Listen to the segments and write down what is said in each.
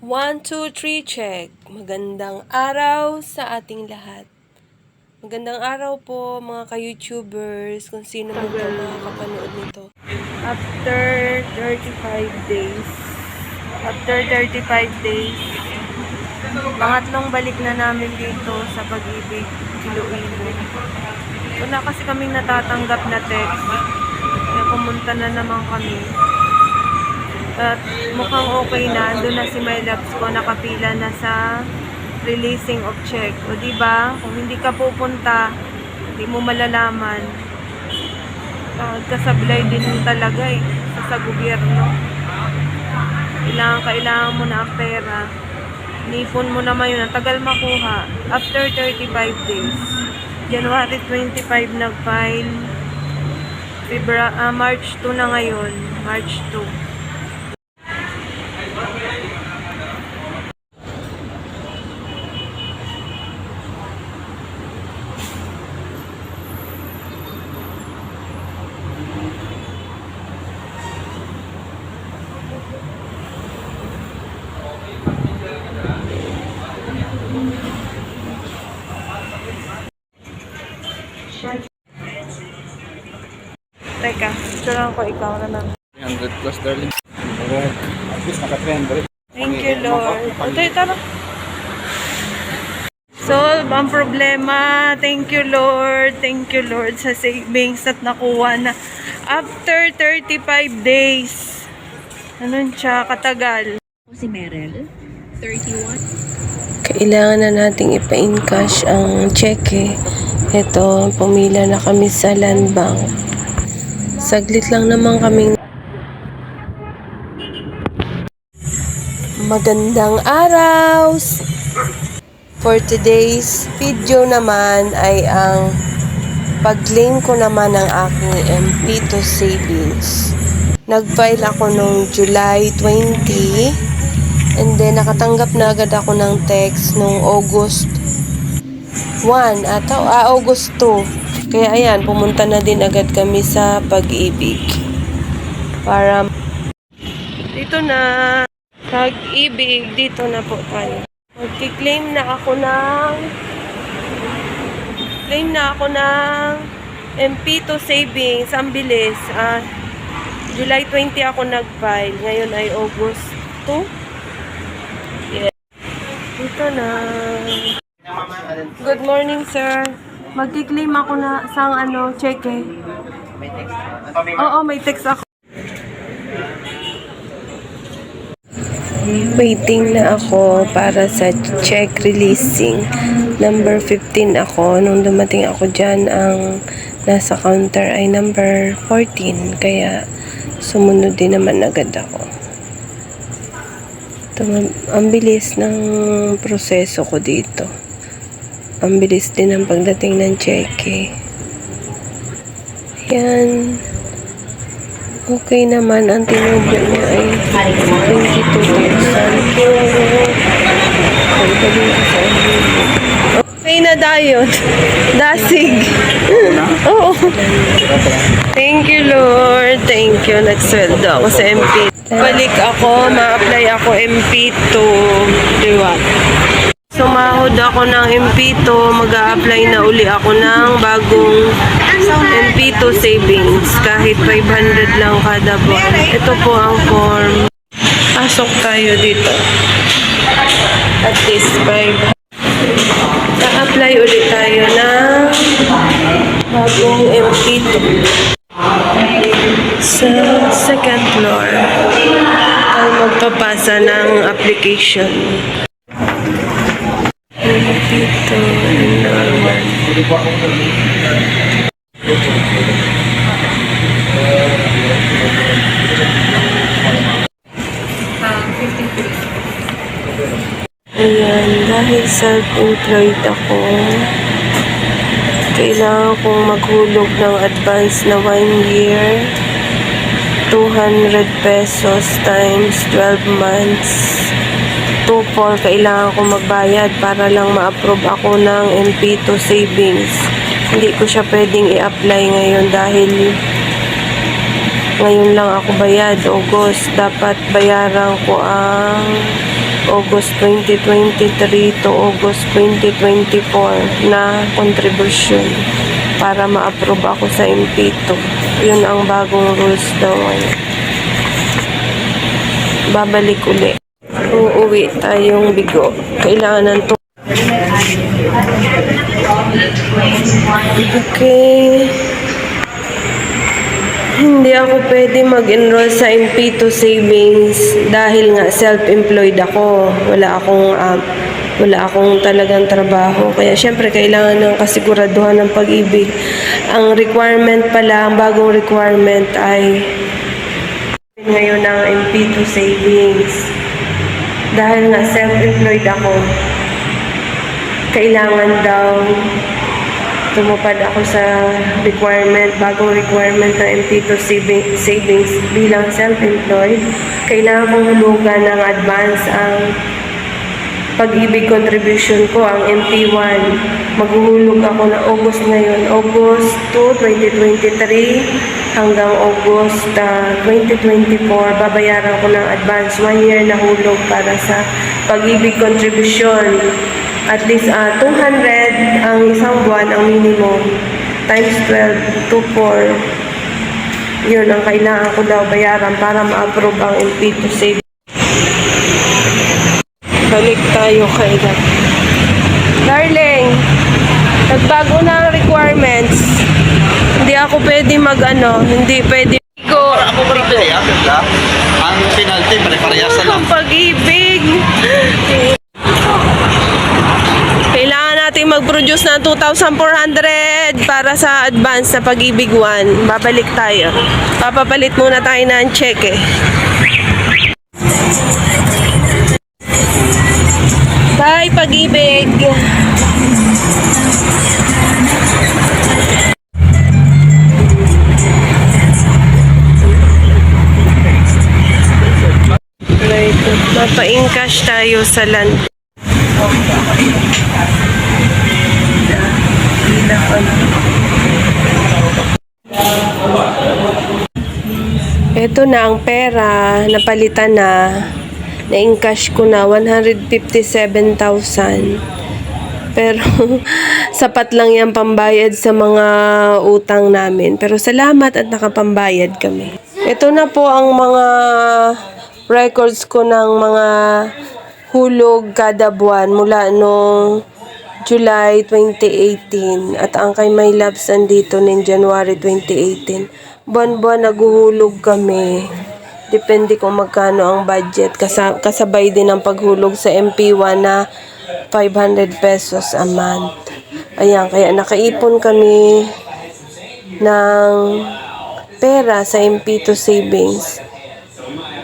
One, two, three, check. Magandang araw sa ating lahat. Magandang araw po mga ka-YouTubers, kung sino man po makakapanood nito. After 35 days. After 35 days, pangatlong balik na namin dito sa Pag-ibig, Iloilo. Wala kasi kaming natatanggap na text. Kaya pumunta na naman kami. At mukhang okay na. Doon na si my loves ko, nakapila na sa releasing of check. O diba, kung hindi ka pupunta, hindi mo malalaman. Kasablay din talaga sa gobyerno. Kailangan mo na ang pera. Nipon mo naman yun. Ang tagal makuha. After 35 days. January 25 nag-file. March 2 na ngayon. March 2. Teka, sulang ko ikaw naman. 300 plus, darling. At least naka-300. Thank you, Lord. Okay, tara. Solve ang problema. Thank you, Lord. Thank you, Lord, sa savings at nakuha na after 35 days. Anong siya katagal? Si Merel, 31. Kailangan na nating ipa-encash ang cheque. Ito, pumila na kami sa Land Bank. Saglit lang naman kaming magandang araw! For today's video naman ay ang pag-claim ko naman ng aking MP2 savings. Nag-file ako noong July 20 and then nakatanggap na agad ako ng text noong August 1 August 2. Kaya ayan, pumunta na din agad kami sa Pag-ibig. Para dito na Pag-ibig, dito na po tayo. Magki-claim na ako ng MP2 savings. Ang bilis. July 20 ako nag-file. Ngayon ay August 2. Yeah. Dito na. Good morning, sir. Magki-claim ako na sa cheque. May text. Oo, may text ako. Waiting na ako para sa check releasing. Number 15 ako. Nung dumating ako dyan, ang nasa counter ay number 14. Kaya sumunod din naman agad ako. Ang bilis ng proseso ko dito. Ang bilis din ang pagdating ng cheque. Yan. Okay naman. Ang tinubo niya ay 22,000. Okay na dayon. Dasig. Oo. Thank you, Lord. Thank you. Nagsweldo ako sa MP. Balik ako. Ma-apply ako MP2. Diwat. Sumahod ako ng MP2, mag-a-apply na uli ako ng bagong MP2 savings. Kahit 500 lang kada buwan. Ito po ang form. Pasok tayo dito. At least 5. Na-apply ulit tayo ng bagong MP2. Sa second floor. Ay magpapasa ng application. Dito, normal. Ayan, dahil self-employed ako, kailangan kong maghulog ng advance na 1 year, 200 pesos times 12 months. 2-4 kailangan ko magbayad para lang ma-approve ako ng MP2 savings. Hindi ko siya pwedeng i-apply ngayon dahil ngayon lang ako bayad. August, dapat bayaran ko ang August 2023 to August 2024 na contribution para ma-approve ako sa MP2. Yun ang bagong rules daw ngayon. Babalik uli. Uuwi tayong bigo. Kailangan to. Okay. Hindi ako pwede mag-enroll sa MP2 savings dahil nga self-employed ako. Wala akong talagang trabaho. Kaya syempre kailangan ng kasiguraduhan ng pag-ibig. Ang requirement pala, ang bagong requirement ay ngayon ng MP2 savings. Dahil nga self-employed ako, kailangan daw tumupad ako sa bagong requirement ng MP2 savings bilang self-employed. Kailangan kong hulugan ng advance ang pag-ibig contribution ko, ang MP1. Maghuhulog ako na August ngayon, August 2, 2023 hanggang August 2024. Babayaran ko ng advance 1 year na hulog para sa pag-ibig contribution. At least 200 ang isang buwan ang minimum times 12 to 4. Yun ang kailangan ko daw bayaran para ma-approve ang MP2 savings. Balik tayo kay Darling, nagbago na ang requirements. Hindi ako pwede hindi pwede go. Ako ba rin pwede? Ang penalty, pare-parehasa lang. Ang pag-ibig. Kailangan natin mag-produce ng 2,400 para sa advance sa pag-ibig 1. Babalik tayo. Papapalit muna tayo ng cheque. Bye, pag-ibig! Right. Mapa-encash tayo sa land. Ito na ang pera, napalitan na. Na-encash ko na 157,000. Pero sapat lang yan pambayad sa mga utang namin. Pero salamat at nakapambayad kami. Ito na po ang mga records ko ng mga hulog kada buwan mula noong July 2018. At ang kay My Loves andito ng January 2018. Buwan-buwan naguhulog kami. Depende kung magkano ang budget. Kasabay din ang paghulog sa MP1 na 500 pesos a month. Ayan, kaya nakaipon kami ng pera sa MP2 savings.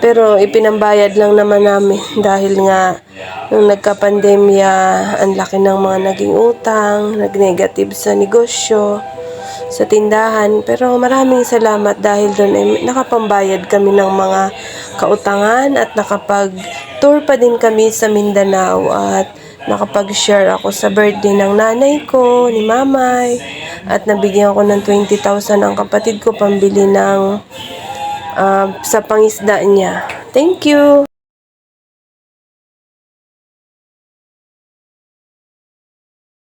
Pero ipinambayad lang naman namin dahil nga nung nagka-pandemya, ang laki ng mga naging utang, nag-negative sa negosyo, sa tindahan. Pero maraming salamat dahil doon ay nakapambayad kami ng mga kautangan at nakapag-tour pa din kami sa Mindanao at nakapag-share ako sa birthday ng nanay ko, ni mamay, at nabigyan ko ng 20,000 ang kapatid ko pambili ng sa pangisda niya. Thank you!